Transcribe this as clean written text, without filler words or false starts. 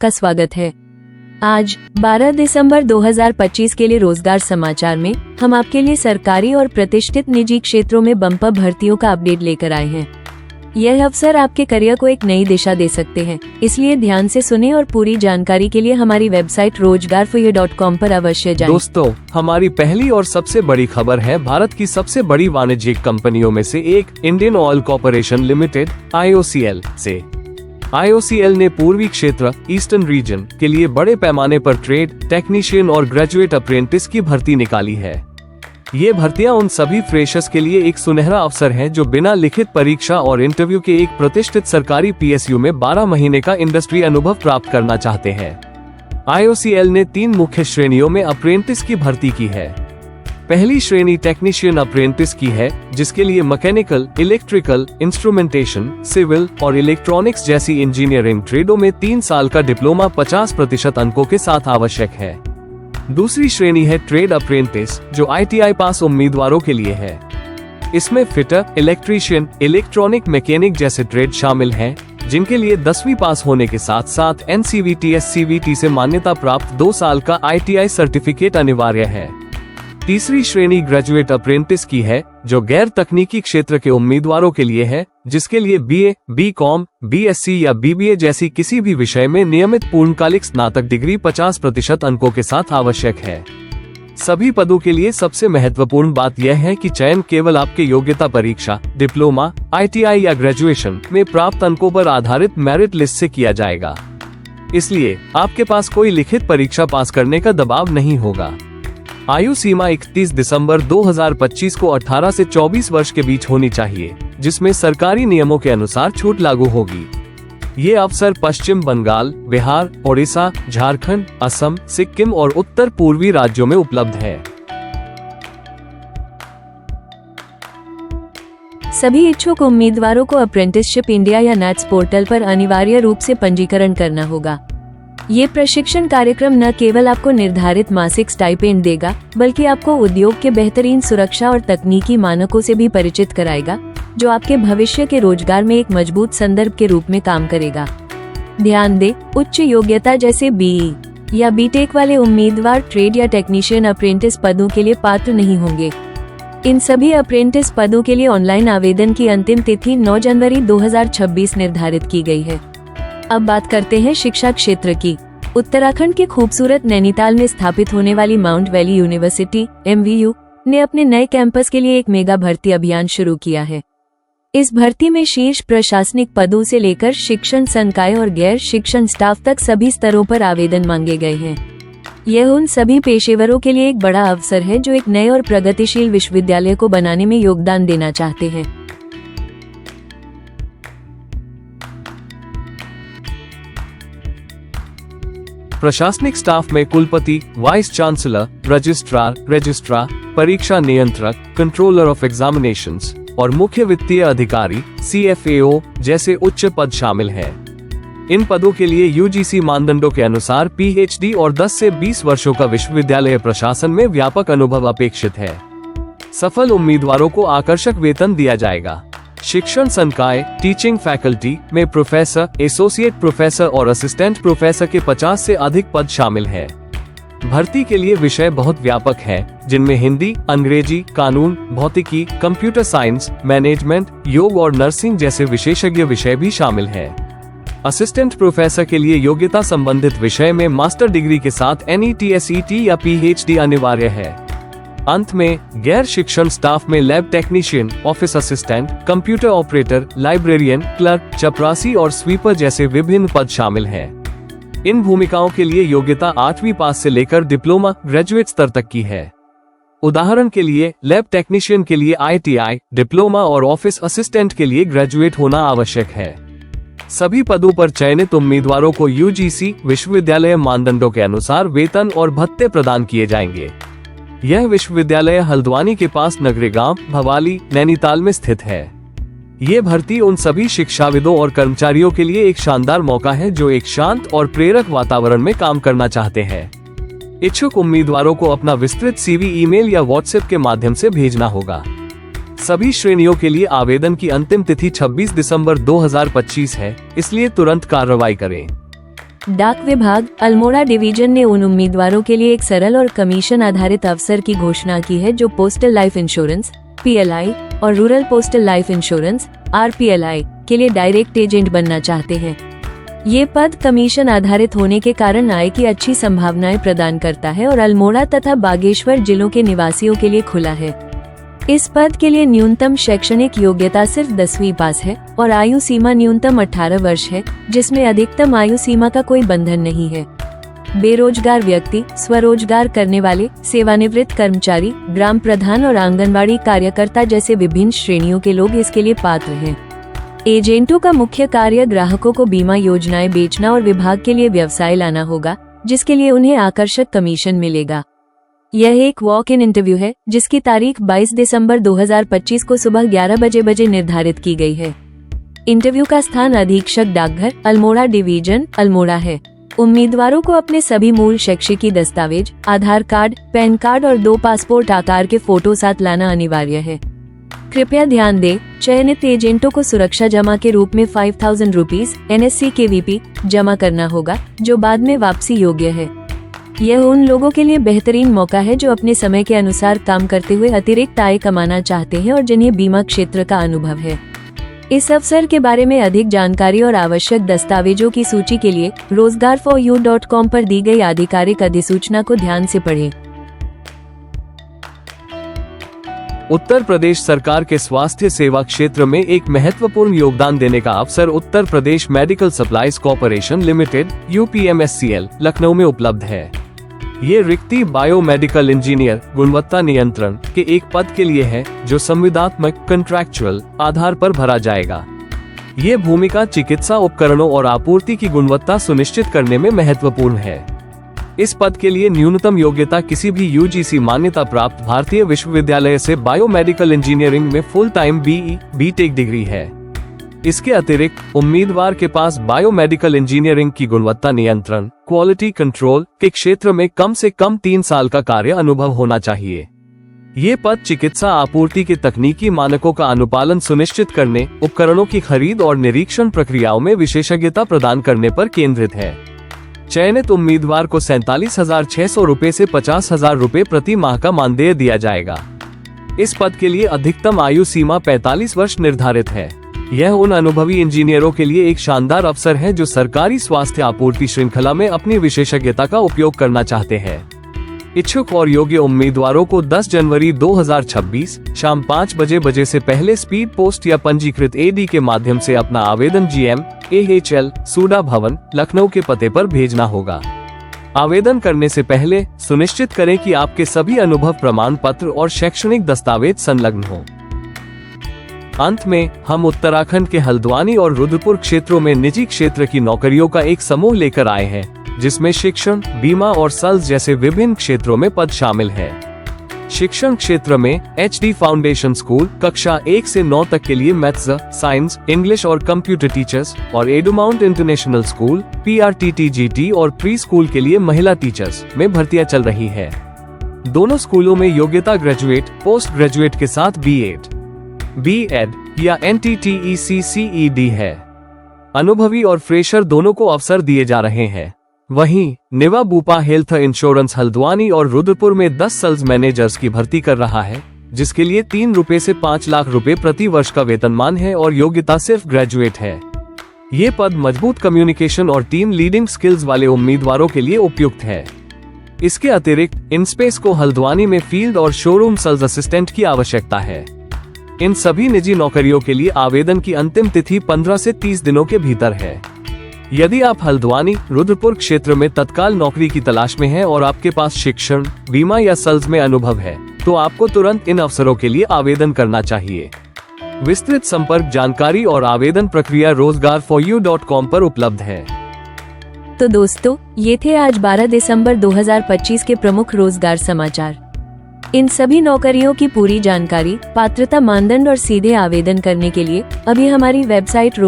आपका स्वागत है। आज 12 दिसंबर 2025 के लिए रोजगार समाचार में हम आपके लिए सरकारी और प्रतिष्ठित निजी क्षेत्रों में बम्पर भर्तियों का अपडेट लेकर आए हैं। यह अवसर आपके करियर को एक नई दिशा दे सकते हैं, इसलिए ध्यान से सुने और पूरी जानकारी के लिए हमारी वेबसाइट rozgarforye.com पर अवश्य जाएं। दोस्तों, हमारी पहली और सबसे बड़ी खबर है भारत की सबसे बड़ी वाणिज्यिक कंपनियों में से एक Indian oil corporation limited (IOCL) से। IOCL ने पूर्वी क्षेत्र ईस्टर्न रीजन के लिए बड़े पैमाने पर ट्रेड टेक्नीशियन और ग्रेजुएट अप्रेंटिस की भर्ती निकाली है। ये भर्तियां उन सभी फ्रेशर्स के लिए एक सुनहरा अवसर है जो बिना लिखित परीक्षा और इंटरव्यू के एक प्रतिष्ठित सरकारी PSU में 12 महीने का इंडस्ट्री अनुभव प्राप्त करना चाहते हैं। IOCL ने 3 मुख्य श्रेणियों में अप्रेंटिस की भर्ती की है। पहली श्रेणी टेक्नीशियन अप्रेंटिस की है, जिसके लिए मैकेनिकल, इलेक्ट्रिकल, इंस्ट्रूमेंटेशन, सिविल और इलेक्ट्रॉनिक्स जैसी इंजीनियरिंग ट्रेडों में 3 साल का डिप्लोमा 50% अंकों के साथ आवश्यक है। दूसरी श्रेणी है ट्रेड अप्रेंटिस, जो ITI पास उम्मीदवारों के लिए है। इसमें फिटर, इलेक्ट्रीशियन, इलेक्ट्रॉनिक मैकेनिक जैसे ट्रेड शामिल हैं, जिनके लिए 10वीं पास होने के साथ साथ NCVT/SCVT से मान्यता प्राप्त 2 साल का ITI सर्टिफिकेट अनिवार्य है। तीसरी श्रेणी ग्रेजुएट अप्रेंटिस की है, जो गैर तकनीकी क्षेत्र के उम्मीदवारों के लिए है, जिसके लिए BA, BCom, BSc या BBA जैसी किसी भी विषय में नियमित पूर्णकालिक स्नातक डिग्री 50% अंकों के साथ आवश्यक है। सभी पदों के लिए सबसे महत्वपूर्ण बात यह है कि चयन केवल आपके योग्यता परीक्षा, डिप्लोमा, ITI या ग्रेजुएशन में प्राप्त अंकों पर आधारित मेरिट लिस्ट से किया जाएगा। इसलिए आपके पास कोई लिखित परीक्षा पास करने का दबाव नहीं होगा। आयु सीमा 31 दिसंबर 2025 को 18 से 24 वर्ष के बीच होनी चाहिए, जिसमें सरकारी नियमों के अनुसार छूट लागू होगी। ये अवसर पश्चिम बंगाल, बिहार, ओडिशा, झारखंड, असम, सिक्किम और उत्तर पूर्वी राज्यों में उपलब्ध है। सभी इच्छुक उम्मीदवारों को अप्रेंटिसशिप इंडिया या NATS पोर्टल पर अनिवार्य रूप से पंजीकरण करना होगा। ये प्रशिक्षण कार्यक्रम न केवल आपको निर्धारित मासिक स्टाइपेंड देगा, बल्कि आपको उद्योग के बेहतरीन सुरक्षा और तकनीकी मानकों से भी परिचित कराएगा, जो आपके भविष्य के रोजगार में एक मजबूत संदर्भ के रूप में काम करेगा। ध्यान दें, उच्च योग्यता जैसे BE या BTech वाले उम्मीदवार ट्रेड या टेक्नीशियन अप्रेंटिस पदों के लिए पात्र नहीं होंगे। इन सभी अप्रेंटिस पदों के लिए ऑनलाइन आवेदन की अंतिम तिथि 9 जनवरी 2026 निर्धारित की गई है। अब बात करते हैं शिक्षा क्षेत्र की। उत्तराखंड के खूबसूरत नैनीताल में स्थापित होने वाली माउंट वैली यूनिवर्सिटी MVU ने अपने नए कैंपस के लिए एक मेगा भर्ती अभियान शुरू किया है। इस भर्ती में शीर्ष प्रशासनिक पदों से लेकर शिक्षण संकाय और गैर शिक्षण स्टाफ तक सभी स्तरों पर आवेदन मांगे गए हैं। यह उन सभी पेशेवरों के लिए एक बड़ा अवसर है जो एक नए और प्रगतिशील विश्वविद्यालय को बनाने में योगदान देना चाहते हैं। प्रशासनिक स्टाफ में कुलपति, वाइस चांसलर, रजिस्ट्रार, परीक्षा नियंत्रक, कंट्रोलर ऑफ एग्जामिनेशंस और मुख्य वित्तीय अधिकारी CFAO जैसे उच्च पद शामिल हैं। इन पदों के लिए UGC मानदंडों के अनुसार PhD और 10 से 20 वर्षों का विश्वविद्यालय प्रशासन में व्यापक अनुभव अपेक्षित है। सफल उम्मीदवारों को आकर्षक वेतन दिया जाएगा। शिक्षण संकाय टीचिंग फैकल्टी में प्रोफेसर, एसोसिएट प्रोफेसर और असिस्टेंट प्रोफेसर के 50 से अधिक पद शामिल हैं। भर्ती के लिए विषय बहुत व्यापक हैं, जिनमें हिंदी, अंग्रेजी, कानून, भौतिकी, कंप्यूटर साइंस, मैनेजमेंट, योग और नर्सिंग जैसे विशेषज्ञ विषय भी शामिल हैं। असिस्टेंट प्रोफेसर के लिए योग्यता संबंधित विषय में मास्टर डिग्री के साथ NET, SET या PhD अनिवार्य है। अंत में गैर शिक्षण स्टाफ में lab technician, office assistant, computer operator, librarian, clerk, चपरासी और स्वीपर जैसे विभिन्न पद शामिल हैं। इन भूमिकाओं के लिए योग्यता 8वीं पास से लेकर डिप्लोमा, ग्रेजुएट स्तर तक की है। उदाहरण के लिए लैब टेक्नीशियन के लिए ITI, डिप्लोमा और ऑफिस असिस्टेंट के लिए ग्रेजुएट होना आवश्यक है। सभी पदों पर चयनित उम्मीदवारों को UGC विश्वविद्यालय मानदंडों के अनुसार वेतन और भत्ते प्रदान किए जाएंगे। यह विश्वविद्यालय हल्द्वानी के पास नगरेगांव, भवाली, नैनीताल में स्थित है। ये भर्ती उन सभी शिक्षाविदों और कर्मचारियों के लिए एक शानदार मौका है जो एक शांत और प्रेरक वातावरण में काम करना चाहते हैं। इच्छुक उम्मीदवारों को अपना विस्तृत CV ईमेल या WhatsApp के माध्यम से भेजना होगा। सभी श्रेणियों के लिए आवेदन की अंतिम तिथि 26 दिसंबर 2025 है, इसलिए तुरंत कार्रवाई करें। डाक विभाग अल्मोड़ा डिवीजन ने उन उम्मीदवारों के लिए एक सरल और कमीशन आधारित अवसर की घोषणा की है जो पोस्टल लाइफ इंश्योरेंस (PLI) और rural postal life insurance (RPLI) के लिए डायरेक्ट एजेंट बनना चाहते हैं। ये पद कमीशन आधारित होने के कारण आय की अच्छी संभावनाएं प्रदान करता है और अल्मोड़ा तथा बागेश्वर जिलों के निवासियों के लिए खुला है। इस पद के लिए न्यूनतम शैक्षणिक योग्यता सिर्फ 10वीं पास है और आयु सीमा न्यूनतम 18 वर्ष है, जिसमें अधिकतम आयु सीमा का कोई बंधन नहीं है। बेरोजगार व्यक्ति, स्वरोजगार करने वाले, सेवानिवृत्त कर्मचारी, ग्राम प्रधान और आंगनबाड़ी कार्यकर्ता जैसे विभिन्न श्रेणियों के लोग इसके लिए पात्र हैं। एजेंटों का मुख्य कार्य ग्राहकों को बीमा योजनाएं बेचना और विभाग के लिए व्यवसाय लाना होगा, जिसके लिए उन्हें आकर्षक कमीशन मिलेगा। यह एक वॉक इन इंटरव्यू है जिसकी तारीख 22 दिसंबर 2025 को सुबह 11 बजे निर्धारित की गई है। इंटरव्यू का स्थान अधीक्षक डाकघर अल्मोड़ा डिवीजन अल्मोड़ा है। उम्मीदवारों को अपने सभी मूल शैक्षिकी दस्तावेज, आधार कार्ड, पैन कार्ड और 2 पासपोर्ट आकार के फोटो साथ लाना अनिवार्य है। कृपया ध्यान दें, चयनित एजेंटों को सुरक्षा जमा के रूप में 5000 रुपीज NSC KVP जमा करना होगा, जो बाद में वापसी योग्य है। यह उन लोगों के लिए बेहतरीन मौका है जो अपने समय के अनुसार काम करते हुए अतिरिक्त आय कमाना चाहते हैं और जिन्हें बीमा क्षेत्र का अनुभव है। इस अवसर के बारे में अधिक जानकारी और आवश्यक दस्तावेजों की सूची के लिए rozgar4u.com पर दी गई आधिकारिक अधिसूचना को ध्यान से पढ़ें। उत्तर प्रदेश सरकार के स्वास्थ्य सेवा क्षेत्र में एक महत्वपूर्ण योगदान देने का अवसर Uttar Pradesh medical supplies corporation limited UPMSCL Lucknow में उपलब्ध है। ये रिक्ति बायोमेडिकल इंजीनियर गुणवत्ता नियंत्रण के एक पद के लिए है जो संविदात्मक कंट्रैक्चुअल आधार पर भरा जाएगा। ये भूमिका चिकित्सा उपकरणों और आपूर्ति की गुणवत्ता सुनिश्चित करने में महत्वपूर्ण है। इस पद के लिए न्यूनतम योग्यता किसी भी UGC मान्यता प्राप्त भारतीय विश्वविद्यालय से बायोमेडिकल इंजीनियरिंग में full time BE BTech degree है। इसके अतिरिक्त उम्मीदवार के पास बायोमेडिकल इंजीनियरिंग की गुणवत्ता नियंत्रण क्वालिटी कंट्रोल के क्षेत्र में कम से कम 3 साल का कार्य अनुभव होना चाहिए। ये पद चिकित्सा आपूर्ति के तकनीकी मानकों का अनुपालन सुनिश्चित करने, उपकरणों की खरीद और निरीक्षण प्रक्रियाओं में विशेषज्ञता प्रदान करने पर केंद्रित है। चयनित उम्मीदवार को 47,600 रुपए से 50,000 रुपए प्रति माह का मानदेय दिया जाएगा। इस पद के लिए अधिकतम आयु सीमा 45 वर्ष निर्धारित है। यह उन अनुभवी इंजीनियरों के लिए एक शानदार अवसर है जो सरकारी स्वास्थ्य आपूर्ति श्रृंखला में अपनी विशेषज्ञता का उपयोग करना चाहते हैं। इच्छुक और योग्य उम्मीदवारों को 10 जनवरी 2026 शाम 5 बजे से पहले स्पीड पोस्ट या पंजीकृत AD के माध्यम से अपना आवेदन GM AHL सूडा भवन लखनऊ के पते पर भेजना होगा। आवेदन करने से पहले सुनिश्चित करें कि आपके सभी अनुभव प्रमाण पत्र और शैक्षणिक दस्तावेज संलग्न हों। अंत में हम उत्तराखंड के हल्द्वानी और रुद्रपुर क्षेत्रों में निजी क्षेत्र की नौकरियों का एक समूह लेकर आए हैं, जिसमें शिक्षण, बीमा और सल्स जैसे विभिन्न क्षेत्रों में पद शामिल है। शिक्षण क्षेत्र में HD फाउंडेशन स्कूल कक्षा 1 से 9 तक के लिए मैथ्स, साइंस, इंग्लिश और कंप्यूटर टीचर्स और एडुमाउंट इंटरनेशनल स्कूल PRTTGT और प्री स्कूल के लिए महिला टीचर्स में भर्तियां चल रही है। दोनों स्कूलों में योग्यता ग्रेजुएट, पोस्ट ग्रेजुएट के साथ B.Ed, B.Ed या NTTEC/CED है। अनुभवी और फ्रेशर दोनों को अवसर दिए जा रहे हैं। वहीं निवा बुपा हेल्थ इंश्योरेंस हल्द्वानी और रुद्रपुर में 10 सेल्स मैनेजर्स की भर्ती कर रहा है, जिसके लिए 3 रुपए से 5 लाख रुपए प्रति वर्ष का वेतनमान है और योग्यता सिर्फ ग्रेजुएट है। ये पद मजबूत कम्युनिकेशन और टीम लीडिंग स्किल्स वाले उम्मीदवारों के लिए उपयुक्त है। इसके अतिरिक्त इनस्पेस को हल्द्वानी में फील्ड और शोरूम सेल्स असिस्टेंट की आवश्यकता है। इन सभी निजी नौकरियों के लिए आवेदन की अंतिम तिथि 15 से 30 दिनों के भीतर है। यदि आप हल्द्वानी, रुद्रपुर क्षेत्र में तत्काल नौकरी की तलाश में हैं और आपके पास शिक्षण, बीमा या सेल्स में अनुभव है, तो आपको तुरंत इन अवसरों के लिए आवेदन करना चाहिए। विस्तृत संपर्क जानकारी और आवेदन प्रक्रिया rozgar4u.com पर उपलब्ध है। तो दोस्तों, ये थे आज 12 दिसंबर 2025 के प्रमुख रोजगार समाचार। इन सभी नौकरियों की पूरी जानकारी, पात्रता मानदंड और सीधे आवेदन करने के लिए अभी हमारी वेबसाइट